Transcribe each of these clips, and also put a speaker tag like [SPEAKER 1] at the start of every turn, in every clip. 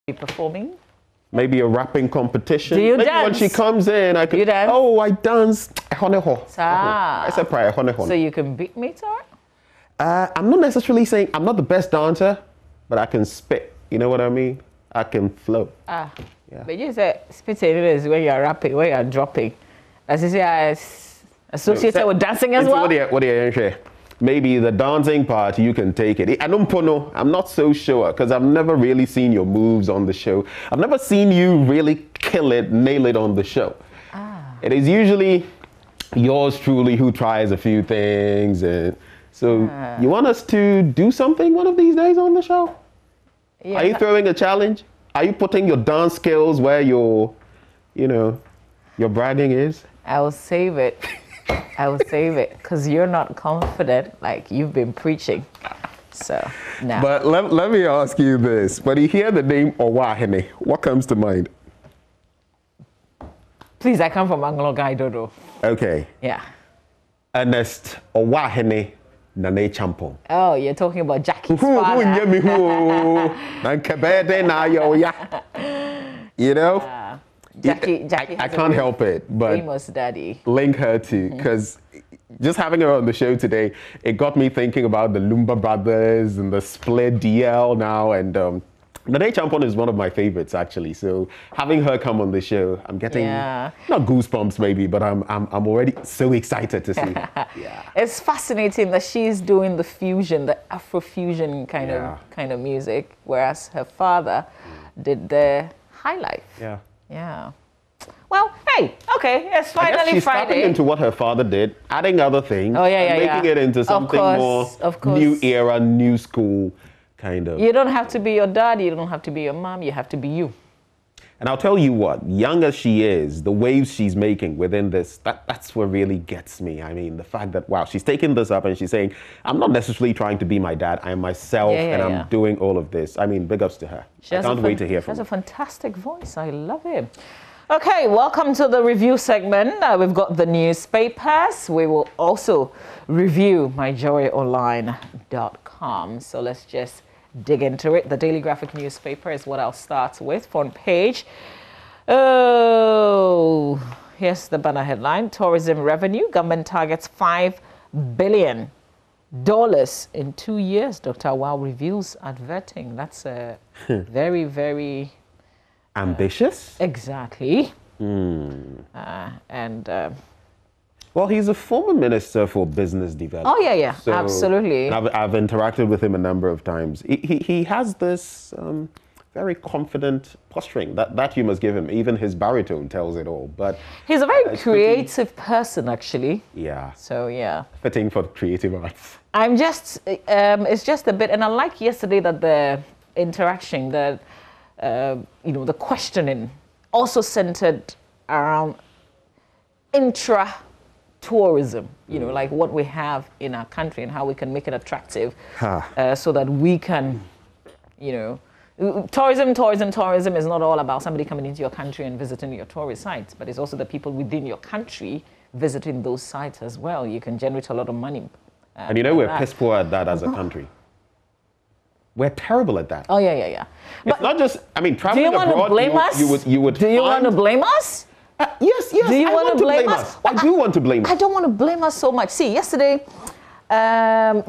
[SPEAKER 1] Be performing?
[SPEAKER 2] Maybe a rapping competition.
[SPEAKER 1] Do you
[SPEAKER 2] Maybe
[SPEAKER 1] dance?
[SPEAKER 2] when she comes in, I can.
[SPEAKER 1] You dance?
[SPEAKER 2] Oh, I dance.
[SPEAKER 1] Ah.
[SPEAKER 2] I said prayer.
[SPEAKER 1] So you can beat me to it?
[SPEAKER 2] I'm not necessarily saying I'm not the best dancer, but I can spit. You know what I mean? I can flow.
[SPEAKER 1] Ah.
[SPEAKER 2] Yeah.
[SPEAKER 1] But you said spitting is when you're rapping, when you're dropping. As you say, associated with dancing as well?
[SPEAKER 2] What do you say? Maybe the dancing part, you can take it. I'm not so sure because I've never really seen your moves on the show. I've never seen you really nail it on the show.
[SPEAKER 1] Ah.
[SPEAKER 2] It is usually yours truly who tries a few things. And so you want us to do something one of these days on the show?
[SPEAKER 1] Yeah.
[SPEAKER 2] Are you throwing a challenge? Are you putting your dance skills where your bragging is?
[SPEAKER 1] I will save it. I will save it because you're not confident like you've been preaching. So, now.
[SPEAKER 2] But let me ask you this. When you hear the name Owahene, what comes to mind?
[SPEAKER 1] Please, I come from Anglo Dodo.
[SPEAKER 2] Okay.
[SPEAKER 1] Yeah.
[SPEAKER 2] Ernest Owahene Nane Champong.
[SPEAKER 1] Oh, you're talking about Jackie's father.
[SPEAKER 2] You know?
[SPEAKER 1] Jackie
[SPEAKER 2] I can't help it, but
[SPEAKER 1] famous daddy.
[SPEAKER 2] Link her to, because just having her on the show today, it got me thinking about the Lumba Brothers and the Split DL now, and Nane Champon is one of my favorites actually. So having her come on the show, I'm getting not goosebumps maybe, but I'm already so excited to see. Yeah.
[SPEAKER 1] It's fascinating that she's doing the fusion, the Afro-fusion kind of music, whereas her father did the high life.
[SPEAKER 2] Yeah.
[SPEAKER 1] Yeah. Well, hey, okay, it's finally
[SPEAKER 2] I guess she's
[SPEAKER 1] Friday.
[SPEAKER 2] tapping into what her father did, adding other things, making it into something more new era, new school kind of.
[SPEAKER 1] You don't have to be your dad, you don't have to be your mom, you have to be you.
[SPEAKER 2] And I'll tell you what, young as she is, the waves she's making within this, that's what really gets me. I mean, the fact that, wow, she's taking this up and she's saying, I'm not necessarily trying to be my dad, I'm myself, and I'm doing all of this. I mean, big ups to her. I can't wait to hear from her.
[SPEAKER 1] She has a fantastic voice. I love it. Okay, welcome to the review segment. We've got the newspapers. We will also review myjoyonline.com. So let's just dig into it. The Daily Graphic newspaper is what I'll start with. Front page. Oh, here's the banner headline. Tourism revenue. Government targets $5 billion in 2 years. Dr. Awal reveals adverting. That's a very, very...
[SPEAKER 2] ambitious?
[SPEAKER 1] Exactly.
[SPEAKER 2] Well, he's a former minister for business development.
[SPEAKER 1] Oh, yeah, so absolutely.
[SPEAKER 2] I've interacted with him a number of times. He has this very confident posturing that you must give him. Even his baritone tells it all. But
[SPEAKER 1] he's a very creative person, actually.
[SPEAKER 2] Yeah.
[SPEAKER 1] So, yeah.
[SPEAKER 2] Fitting for creative arts.
[SPEAKER 1] It's just a bit, and I like yesterday that the interaction, the questioning also centered around tourism, like what we have in our country and how we can make it attractive so that we can, tourism is not all about somebody coming into your country and visiting your tourist sites, but it's also the people within your country visiting those sites as well. You can generate a lot of money.
[SPEAKER 2] And we're piss poor at that as a country. We're terrible at that.
[SPEAKER 1] Oh, yeah.
[SPEAKER 2] It's not just, traveling abroad,
[SPEAKER 1] you want to blame us?
[SPEAKER 2] You would
[SPEAKER 1] Do you want to blame us?
[SPEAKER 2] Yes.
[SPEAKER 1] Do you want to blame us?
[SPEAKER 2] I do want to blame us.
[SPEAKER 1] I don't want to blame us so much. See, yesterday,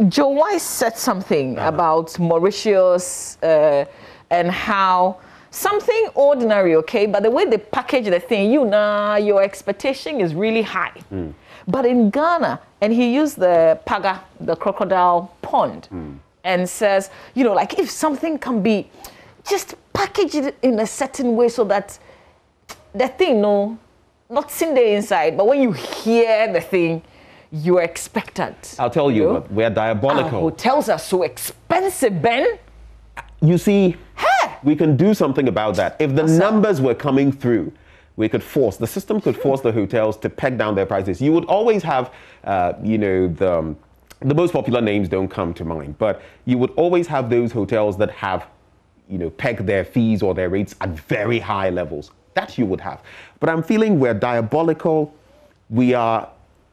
[SPEAKER 1] Joe Wise said something about Mauritius and how something ordinary, okay, but the way they package the thing, your expectation is really high. But in Ghana, and he used the paga, the crocodile pond, and says, like if something can be just packaged in a certain way so that the thing, not seen the inside, but when you hear the thing, you're expectant.
[SPEAKER 2] I'll tell you what, we're diabolical.
[SPEAKER 1] Our hotels are so expensive, Ben.
[SPEAKER 2] You see, we can do something about that. If the numbers were coming through, the system could force the hotels to peg down their prices. You would always have, the most popular names don't come to mind, but you would always have those hotels that have, pegged their fees or their rates at very high levels. That you would have. But I'm feeling we're diabolical. We are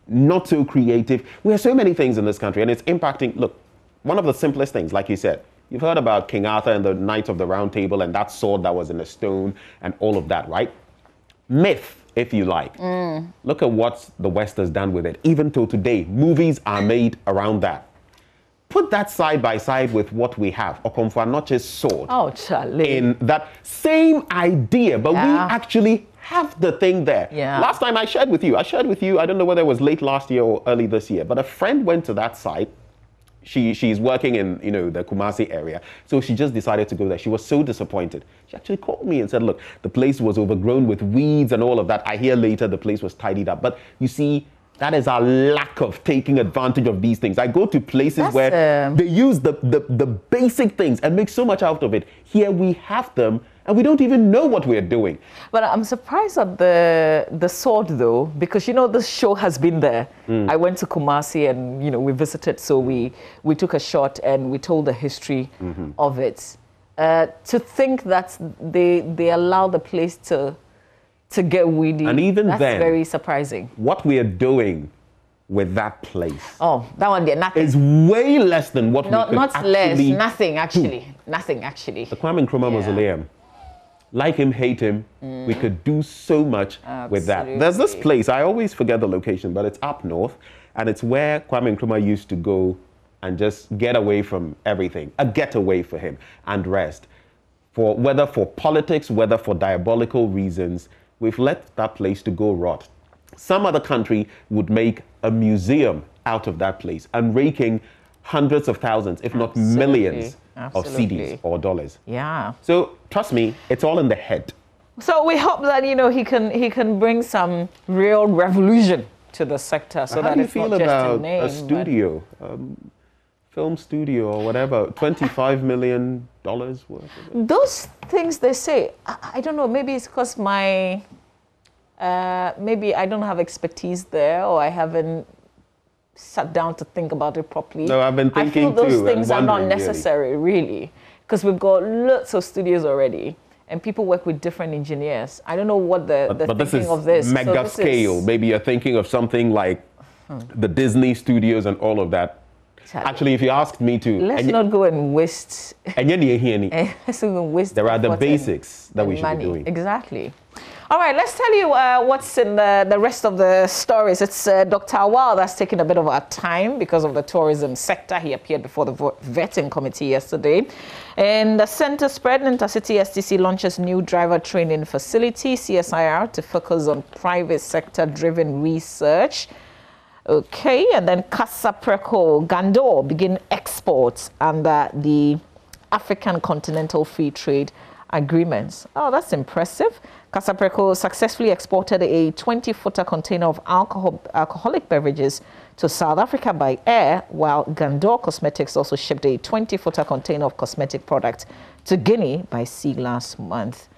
[SPEAKER 2] not so creative. We have so many things in this country, and it's impacting. Look, one of the simplest things, like you said, You've heard about King Arthur and the Knights of the Round Table and that sword that was in a stone and all of that, right? Myth, if you like. Look at what the West has done with it. Even till today, movies are made around that. Put that side by side with what we have, Okomfo Anoche's sword.
[SPEAKER 1] Oh, Charlie.
[SPEAKER 2] In that same idea, but we actually have the thing there.
[SPEAKER 1] Yeah.
[SPEAKER 2] Last time I shared with you, I don't know whether it was late last year or early this year, but a friend went to that site. She's working in, the Kumasi area. So she just decided to go there. She was so disappointed. She actually called me and said, look, the place was overgrown with weeds and all of that. I hear later the place was tidied up. But you see, that is our lack of taking advantage of these things. I go to places where they use the basic things and make so much out of it. Here we have them and we don't even know what we're doing.
[SPEAKER 1] But I'm surprised at the sword though, because this show has been there. I went to Kumasi and we visited, so we took a shot and we told the history of it. To think that they allow the place to get weedy,
[SPEAKER 2] and even
[SPEAKER 1] that's
[SPEAKER 2] then,
[SPEAKER 1] very surprising.
[SPEAKER 2] What we are doing with that place,
[SPEAKER 1] that one there, nothing.
[SPEAKER 2] is way less than what we could
[SPEAKER 1] not
[SPEAKER 2] actually
[SPEAKER 1] less, nothing actually, nothing actually.
[SPEAKER 2] The Kwame Nkrumah Mausoleum, like him, hate him, we could do so much with that. There's this place, I always forget the location, but it's up north, and it's where Kwame Nkrumah used to go and just get away from everything, a getaway for him, and rest. Whether for politics, whether for diabolical reasons, we've let that place to go rot. Some other country would make a museum out of that place and raking hundreds of thousands, if not millions of cedis or dollars.
[SPEAKER 1] Yeah.
[SPEAKER 2] So trust me, it's all in the head.
[SPEAKER 1] So we hope that he can bring some real revolution to the sector, so that it's not just a name.
[SPEAKER 2] How do you feel about a studio, film studio or whatever, $25 million worth of it?
[SPEAKER 1] Those things they say, I don't know, maybe it's because maybe I don't have expertise there, or I haven't sat down to think about it properly.
[SPEAKER 2] No, I've been thinking
[SPEAKER 1] I feel those
[SPEAKER 2] too,
[SPEAKER 1] things are not
[SPEAKER 2] really
[SPEAKER 1] necessary, really, because we've got lots of studios already, and people work with different engineers. I don't know what the thinking of this.
[SPEAKER 2] Mega scale. Maybe you're thinking of something like the Disney studios and all of that. Actually, if you asked me to,
[SPEAKER 1] let's not go and waste. Let's even waste.
[SPEAKER 2] There are the basics that we should be doing.
[SPEAKER 1] Exactly. All right, let's tell you what's in the rest of the stories. It's Dr. Awal that's taken a bit of our time because of the tourism sector. He appeared before the vetting committee yesterday. And the center spread, Intercity STC launches new driver training facility, CSIR, to focus on private sector-driven research. Okay, and then Casapreco Gandor begin exports under the African Continental Free Trade Agreements. Oh, that's impressive. Casapreco successfully exported a 20-footer container of alcoholic beverages to South Africa by air, while Gandor Cosmetics also shipped a 20-footer container of cosmetic products to Guinea by sea last month.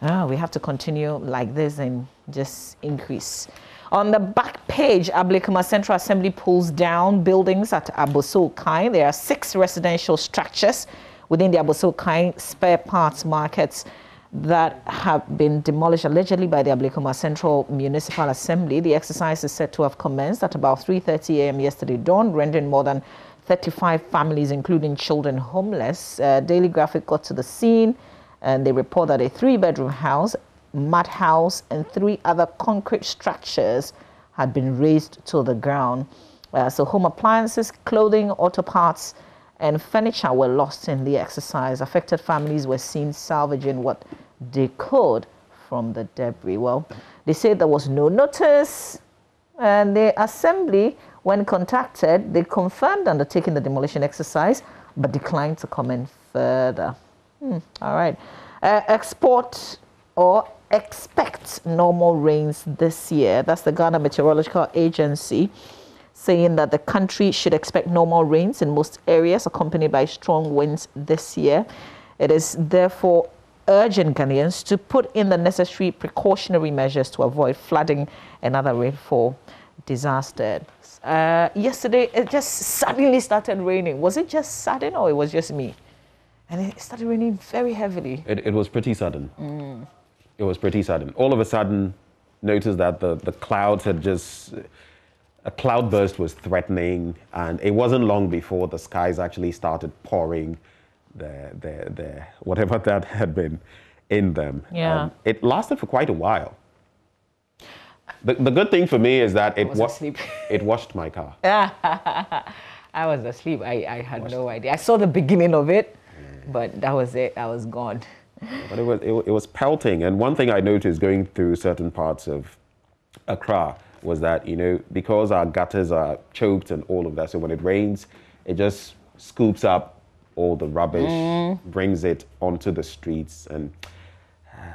[SPEAKER 1] We have to continue like this and just increase. On the back page, Ablekuma Central Assembly pulls down buildings at Aboso-Kai. There are 6 residential structures within the Aboso-Kai spare parts markets that have been demolished allegedly by the Ablekuma Central Municipal Assembly. The exercise is said to have commenced at about 3:30 a.m. yesterday dawn, rendering more than 35 families, including children, homeless. Daily Graphic got to the scene, and they report that a 3-bedroom house, mud house, and 3 other concrete structures had been razed to the ground. So home appliances, clothing, auto parts, and furniture were lost in the exercise. Affected families were seen salvaging what they could from the debris. Well, they said there was no notice, and the assembly, when contacted, they confirmed undertaking the demolition exercise, but declined to comment further. All right. Expect normal rains this year. That's the Ghana Meteorological Agency saying that the country should expect normal rains in most areas accompanied by strong winds this year. It is therefore urging Ghanaians to put in the necessary precautionary measures to avoid flooding and other rainfall disasters. Yesterday, it just suddenly started raining. Was it just sudden or it was just me? And it started raining very heavily.
[SPEAKER 2] It was pretty sudden. It was pretty sudden. All of a sudden, noticed that the clouds had just... A cloudburst was threatening, and it wasn't long before the skies actually started pouring whatever that had been in them.
[SPEAKER 1] Yeah.
[SPEAKER 2] It lasted for quite a while. The good thing for me is that it washed my car.
[SPEAKER 1] I was asleep. I had no idea. I saw the beginning of it, but that was it. I was gone.
[SPEAKER 2] But it was pelting. And one thing I noticed going through certain parts of Accra was that, you know, because our gutters are choked and all of that, so when it rains, it just scoops up all the rubbish, brings it onto the streets, and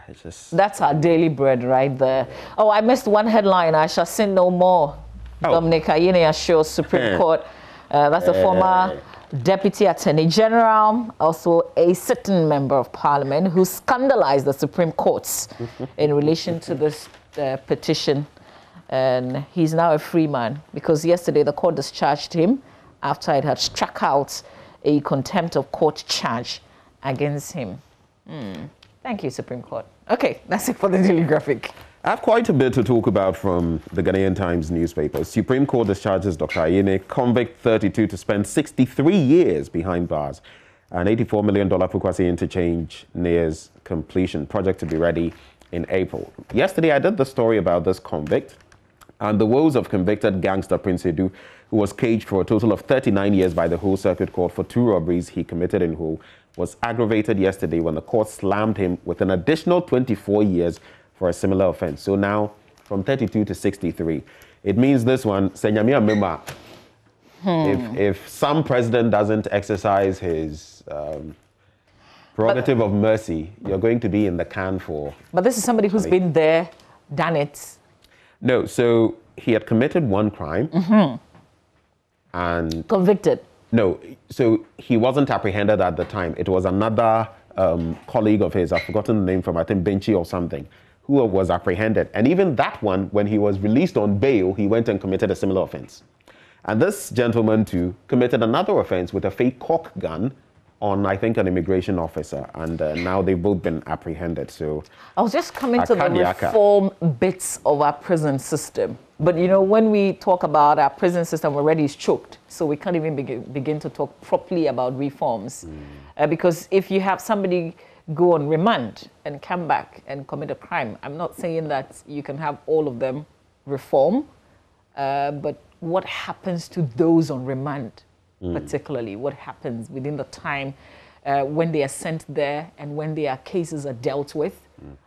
[SPEAKER 2] it's just...
[SPEAKER 1] That's our daily bread right there. Oh, I missed one headline. I shall sin no more. Dominic Ayine assures Supreme Court. That's the former Deputy Attorney General, also a sitting member of Parliament, who scandalized the Supreme Courts in relation to this petition. And he's now a free man because yesterday the court discharged him after it had struck out a contempt of court charge against him. Thank you, Supreme Court. Okay, that's it for the Daily Graphic.
[SPEAKER 2] I have quite a bit to talk about from the Ghanaian Times newspaper. Supreme Court discharges Dr. Ayine, convict 32, to spend 63 years behind bars. An $84 million Pukwasi interchange nears completion. Project to be ready in April. Yesterday, I did the story about this convict and the woes of convicted gangster Prince Edu, who was caged for a total of 39 years by the Whole Circuit Court for 2 robberies he committed in Hull, was aggravated yesterday when the court slammed him with an additional 24 years for a similar offense. So now, from 32 to 63. It means this one, Senyamia Mema, if some president doesn't exercise his prerogative of mercy, you're going to be in the can for...
[SPEAKER 1] But this is somebody who's been there, done it.
[SPEAKER 2] No, so he had committed one crime. And...
[SPEAKER 1] Convicted.
[SPEAKER 2] No, so he wasn't apprehended at the time. It was another colleague of his, I've forgotten the name from, I think Benchi or something, who was apprehended. And even that one, when he was released on bail, he went and committed a similar offense. And this gentleman too committed another offense with a fake cork gun on, I think, an immigration officer. And now they've both been apprehended. So
[SPEAKER 1] I was just coming to the reform bits of our prison system. But, you know, when we talk about our prison system, already is choked. So we can't even begin to talk properly about reforms. Because if you have somebody go on remand and come back and commit a crime, I'm not saying that you can have all of them reform. But what happens to those on remand, particularly? What happens within the time when they are sent there and when their cases are dealt with?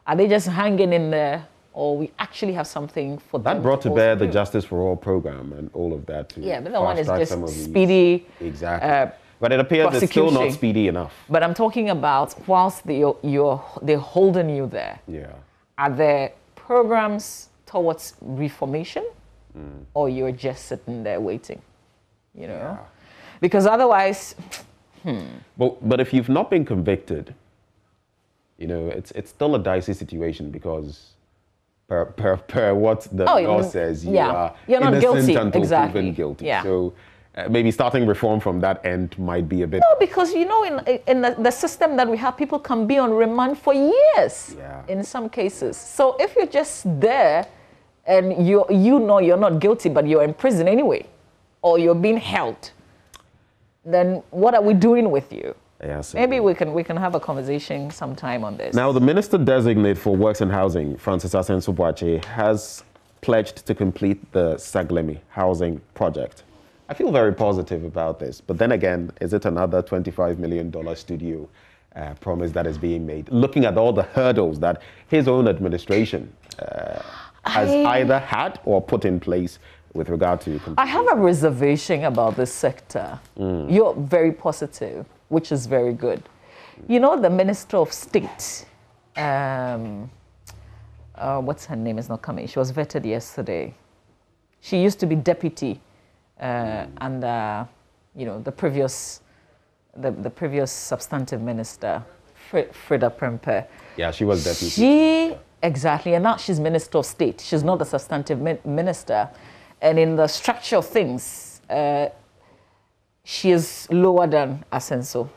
[SPEAKER 1] Are they just hanging in there? Or we actually have something for them.
[SPEAKER 2] That brought to bear the Justice for All program and all of that too.
[SPEAKER 1] Yeah, but the one is just speedy.
[SPEAKER 2] Exactly. But it appears it's still not speedy enough.
[SPEAKER 1] But I'm talking about whilst they're holding you there.
[SPEAKER 2] Yeah.
[SPEAKER 1] Are there programs towards reformation, or you're just sitting there waiting? You know,
[SPEAKER 2] Yeah.
[SPEAKER 1] Because otherwise.
[SPEAKER 2] But if you've not been convicted, you know, it's still a dicey situation because. Per what the law says, you're not guilty until proven guilty.
[SPEAKER 1] Yeah.
[SPEAKER 2] So maybe starting reform from that end might be a bit...
[SPEAKER 1] No, because, you know, in the system that we have, people can be on remand for years in some cases. So if you're just there and you know you're not guilty, but you're in prison anyway, or you're being held, then what are we doing with you?
[SPEAKER 2] Yes,
[SPEAKER 1] maybe we can have a conversation sometime on this.
[SPEAKER 2] Now, the Minister Designate for Works and Housing, Francis Asenso-Boakye, has pledged to complete the Saglemi housing project. I feel very positive about this, but then again, is it another $25 million studio promise that is being made? Looking at all the hurdles that his own administration has either had or put in place with regard to...
[SPEAKER 1] I have a reservation about this sector. You're very positive, which is very good. You know, the Minister of State, what's her name is not coming. She was vetted yesterday. She used to be deputy under, you know, the previous substantive minister, Frida Prempe.
[SPEAKER 2] Yeah, she was deputy.
[SPEAKER 1] Exactly, and now she's Minister of State. She's not the substantive minister. And in the structure of things, she is lower than Asenso.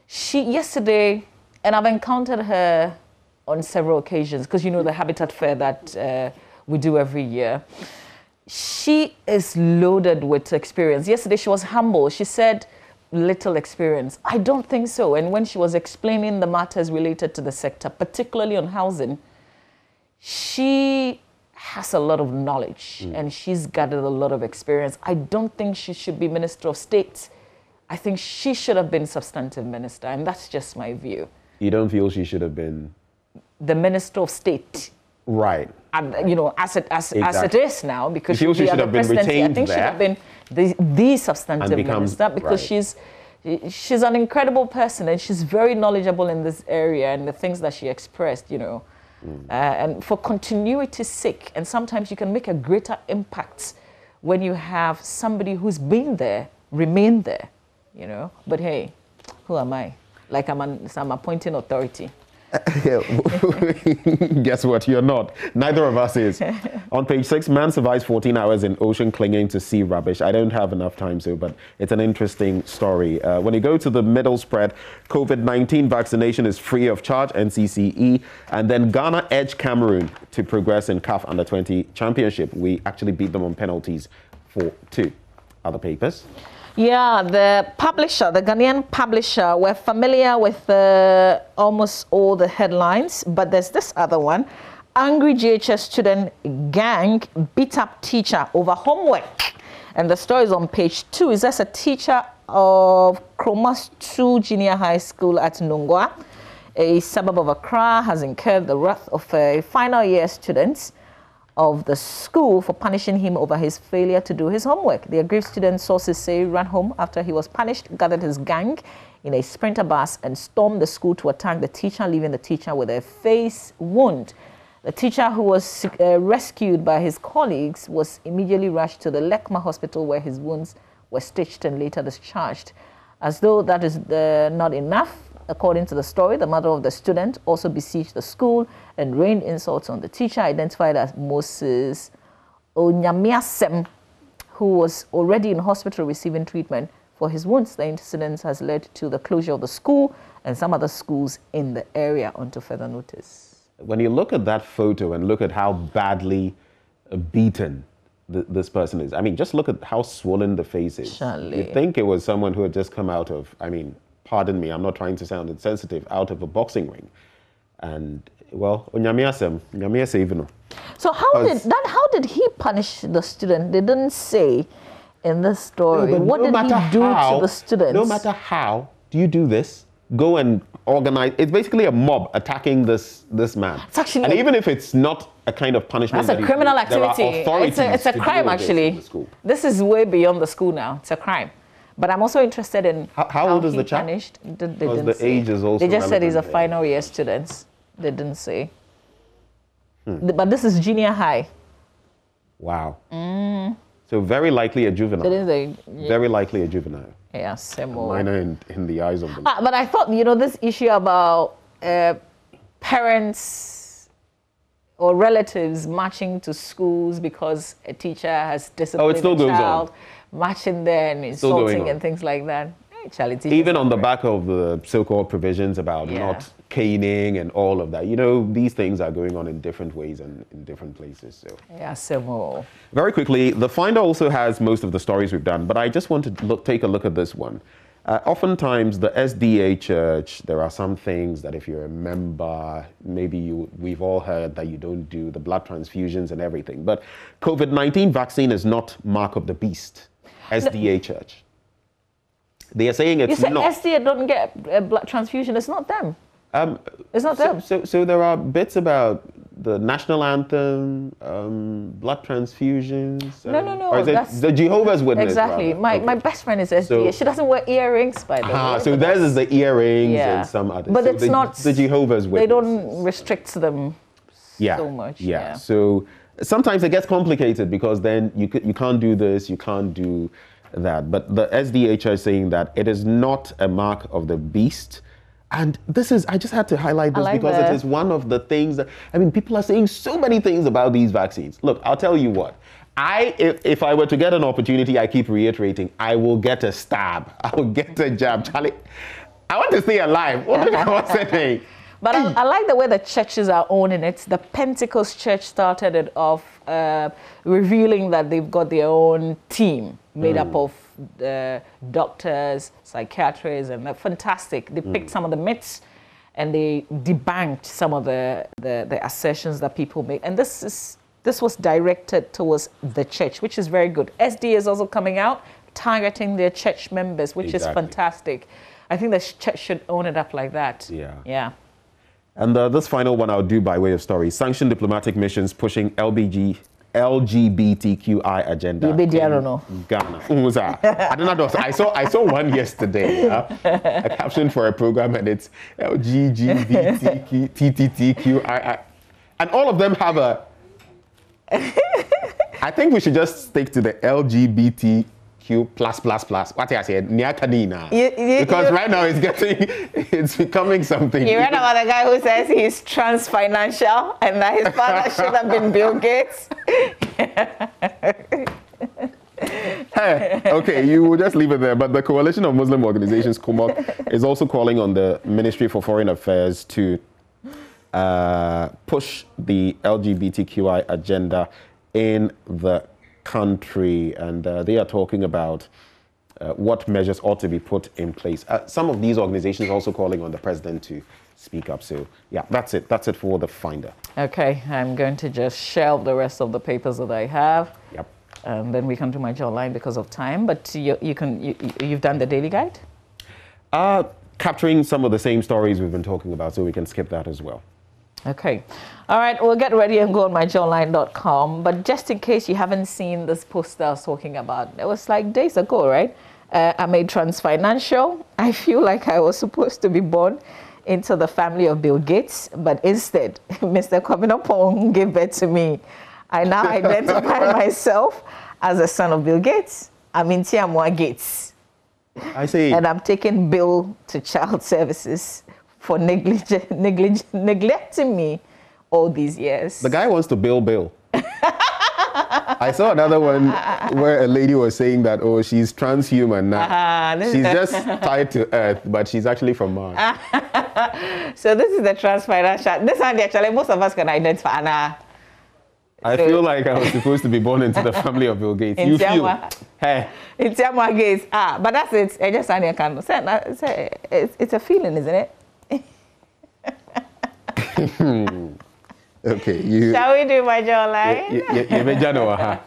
[SPEAKER 1] She, yesterday, and I've encountered her on several occasions, because you know the Habitat Fair that we do every year. She is loaded with experience. Yesterday, she was humble. She said, little experience? I don't think so. And when she was explaining the matters related to the sector, particularly on housing, she has a lot of knowledge and she's gathered a lot of experience. I don't think she should be Minister of State. I think she should have been substantive minister, and that's just my view.
[SPEAKER 2] You don't feel she should have been
[SPEAKER 1] the Minister of State?
[SPEAKER 2] Right.
[SPEAKER 1] And, as it is now, because
[SPEAKER 2] she should have been retained.
[SPEAKER 1] I think she should have been the substantive minister, because she's an incredible person and she's very knowledgeable in this area and the things that she expressed, and for continuity's sake. And sometimes you can make a greater impact when you have somebody who's been there, remained there, But hey, who am I? Like I'm appointing authority.
[SPEAKER 2] Guess what? You're not. Neither of us is. On page 6, man survives 14 hours in ocean clinging to sea rubbish. I don't have enough time to, but it's an interesting story. When you go to the middle spread, COVID-19 vaccination is free of charge, NCCE. And then Ghana edged Cameroon to progress in CAF Under-20 Championship. We actually beat them on penalties 4-2. Other papers?
[SPEAKER 1] Yeah, the Ghanaian publisher, we're familiar with almost all the headlines, but there's this other one. Angry JHS student gang beat up teacher over homework. And the story is on page 2. Is that a teacher of Kromas 2 Junior High School at Nungwa, a suburb of Accra, has incurred the wrath of a final year student of the school for punishing him over his failure to do his homework. The aggrieved student, sources say, ran home after he was punished, gathered his gang in a sprinter bus and stormed the school to attack the teacher, leaving the teacher with a face wound. The teacher, who was rescued by his colleagues, was immediately rushed to the Lekma hospital where his wounds were stitched and later discharged. As though that is not enough, according to the story, the mother of the student also besieged the school and rained insults on the teacher, identified as Moses Onyamiasem, who was already in hospital receiving treatment for his wounds. The incident has led to the closure of the school and some other schools in the area until further notice.
[SPEAKER 2] When you look at that photo and look at how badly beaten this person is, I mean, just look at how swollen the face is. You'd think it was someone who had just come out of, pardon me, I'm not trying to sound insensitive, out of a boxing ring. And, well,
[SPEAKER 1] so how did he punish the student? They didn't say in this story.
[SPEAKER 2] No,
[SPEAKER 1] what did he do to the students?
[SPEAKER 2] No matter how do you do this, go and organize. It's basically a mob attacking this man.
[SPEAKER 1] It's actually,
[SPEAKER 2] and even if it's not a kind of punishment,
[SPEAKER 1] that's a criminal activity.
[SPEAKER 2] It's
[SPEAKER 1] a crime, actually. This is way beyond the school now. It's a crime. But I'm also interested in
[SPEAKER 2] how old is the child?
[SPEAKER 1] Punished.
[SPEAKER 2] Because the age is also.
[SPEAKER 1] They just said he's a final year student. They didn't say. But this is junior high.
[SPEAKER 2] Wow. So very likely a juvenile. Very likely a juvenile.
[SPEAKER 1] Yeah, similar.
[SPEAKER 2] Minor in the eyes of the law.
[SPEAKER 1] But I thought, this issue about parents or relatives marching to schools because a teacher has disciplined a child, marching there and insulting and things like that.
[SPEAKER 2] Even on the back of the so-called provisions about not caning and all of that, these things are going on in different ways and in different places. So
[SPEAKER 1] yeah, similar.
[SPEAKER 2] Very quickly, the Finder also has most of the stories we've done, but I just want to take a look at this one. Oftentimes, the SDA Church, there are some things that if you're a member, we've all heard that you don't do, the blood transfusions and everything. But COVID-19 vaccine is not mark of the beast. SDA Church. They are saying it's not.
[SPEAKER 1] You said SDA don't get a blood transfusion. It's not them. It's not them.
[SPEAKER 2] So there are bits about the national anthem, blood transfusions.
[SPEAKER 1] No.
[SPEAKER 2] Or is it the Jehovah's Witness?
[SPEAKER 1] Exactly. My best friend is SDA. She doesn't wear earrings, by the way.
[SPEAKER 2] So theirs is the earrings and some others.
[SPEAKER 1] But it's not
[SPEAKER 2] the Jehovah's Witness.
[SPEAKER 1] They don't restrict them so much.
[SPEAKER 2] Yeah. So sometimes it gets complicated because then you can't do this, you can't do that. But the SDH is saying that it is not a mark of the beast. And I just had to highlight this because it is one of the things that, people are saying so many things about these vaccines. Look, I'll tell you what. If I were to get an opportunity, I keep reiterating, I will get a stab. I will get a jab. Charlie, I want to stay alive. What was saying?
[SPEAKER 1] But I like the way the churches are owning it. The Pentecost Church started it off revealing that they've got their own team made up of doctors, psychiatrists, and they're fantastic. They picked some of the myths and they debunked some of the assertions that people make. And this was directed towards the church, which is very good. SD is also coming out, targeting their church members, which is fantastic. I think the church should own it up like that. Yeah.
[SPEAKER 2] And this final one I'll do by way of story. Sanctioned diplomatic missions pushing LGBTQI agenda in Ghana. I don't know. I saw one yesterday. A caption for a program, and it's LGBTQI. And all of them have a... I think we should just stick to the LGBTQ+++. What I said, because right now it's becoming something.
[SPEAKER 1] You read about the guy who says he's trans financial and that his father should have been Bill Gates.
[SPEAKER 2] Hey, okay, you will just leave it there. But the Coalition of Muslim Organizations, CUMOC, is also calling on the Ministry for Foreign Affairs to push the LGBTQI agenda in the country, and they are talking about what measures ought to be put in place. Some of these organizations are also calling on the president to speak up. So yeah, that's it. That's it for the Finder. Okay, I'm going to just shelve the rest of the papers that I have. Yep. And then we can do my JoyNews because of time. But you've done the daily guide? Capturing some of the same stories we've been talking about, so we can skip that as well. Okay. All right, we'll get ready and go on myjoyline.com. But just in case you haven't seen this post I was talking about, it was like days ago, right? I'm a trans financial. I feel like I was supposed to be born into the family of Bill Gates, but instead, Mr. Kwabena gave birth to me. I now identify myself as a son of Bill Gates. I'm in Tiamwa Gates. I see. And I'm taking Bill to child services for neglecting me all these years. The guy wants to Bill. I saw another one where a lady was saying that, oh, she's transhuman now. She's just tied to Earth, but she's actually from Mars. So this is the trans financial. This one, actually, most of us can identify. I feel like I was supposed to be born into the family of Bill Gates. You feel? Hey. In Tiamwa Gates. But that's it. It's a feeling, isn't it? Okay, shall we do my JoyNews?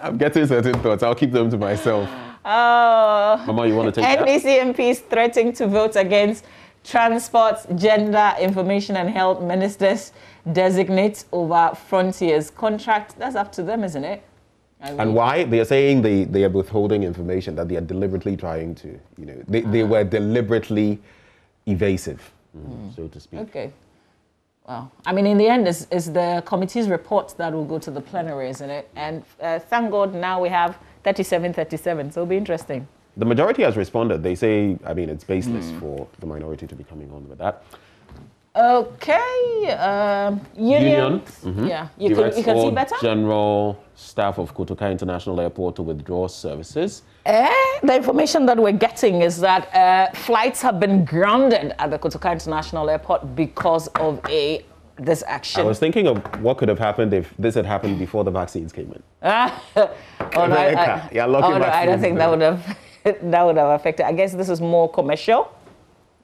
[SPEAKER 2] I'm getting certain thoughts. I'll keep them to myself. Oh, Mama, you want to take NDC that? MPs threatening to vote against Transport, Gender, Information and Health Ministers designate over Frontier's contract. That's up to them, isn't it? And why? They are saying they are withholding information, that they are deliberately trying to, they were deliberately evasive, so to speak. Okay. Well, I mean, in the end, it's the committee's report that will go to the plenary, isn't it? And thank God now we have 37-37, so it'll be interesting. The majority has responded. They say, I mean, it's baseless for the minority to be coming on with that. Okay. Union. Yeah, you can see better. General staff of Kotoka International Airport to withdraw services. The information that we're getting is that flights have been grounded at the Kotoka International Airport because of this action. I was thinking of what could have happened if this had happened before the vaccines came in. I don't think that would have affected. I guess this is more commercial.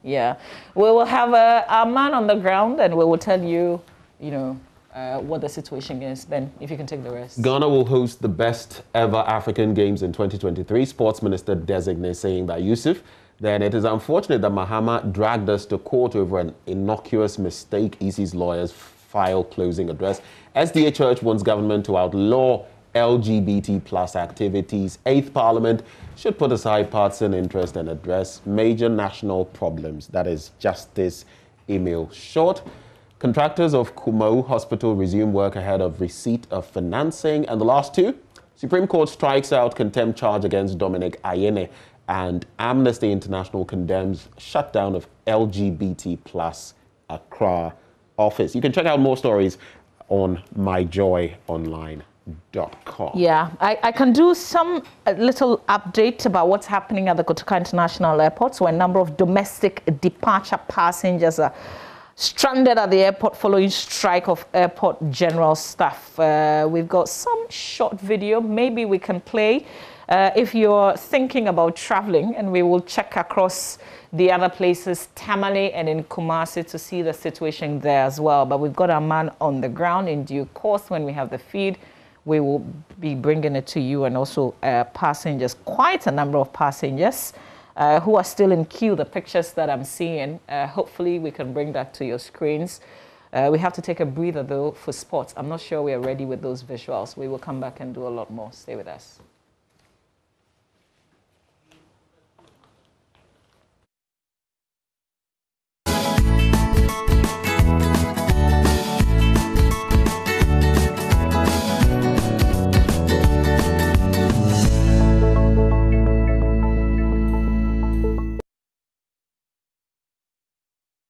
[SPEAKER 2] Yeah, we will have a man on the ground, and we will tell you, what the situation is. Ben, if you can take the rest. Ghana will host the best ever African Games in 2023. Sports Minister designate saying that Yusuf. Then it is unfortunate that Mahama dragged us to court over an innocuous mistake. EC's lawyers file closing address. SDA Church wants government to outlaw LGBT plus activities. 8th Parliament should put aside partisan interest and address major national problems. That is Justice Emil Short. Contractors of Kumau Hospital resume work ahead of receipt of financing. And the last two, Supreme Court strikes out contempt charge against Dominic Ayene, and Amnesty International condemns shutdown of LGBT plus Accra office. You can check out more stories on myjoyonline.com. Yeah, I can do some little update about what's happening at the Kotoka International Airport, where a number of domestic departure passengers are stranded at the airport following strike of airport general staff. We've got some short video, maybe we can play.
[SPEAKER 1] If you're thinking about traveling, and we will check across the other places, Tamale and in Kumasi, to see the situation there as well. But we've got our man on the ground. In due course, when we have the feed, we will be bringing it to you, and also passengers, quite a number of passengers who are still in queue. The pictures that I'm seeing, hopefully we can bring that to your screens. We have to take a breather though for sports. I'm not sure we are ready with those visuals. We will come back and do a lot more. Stay with us.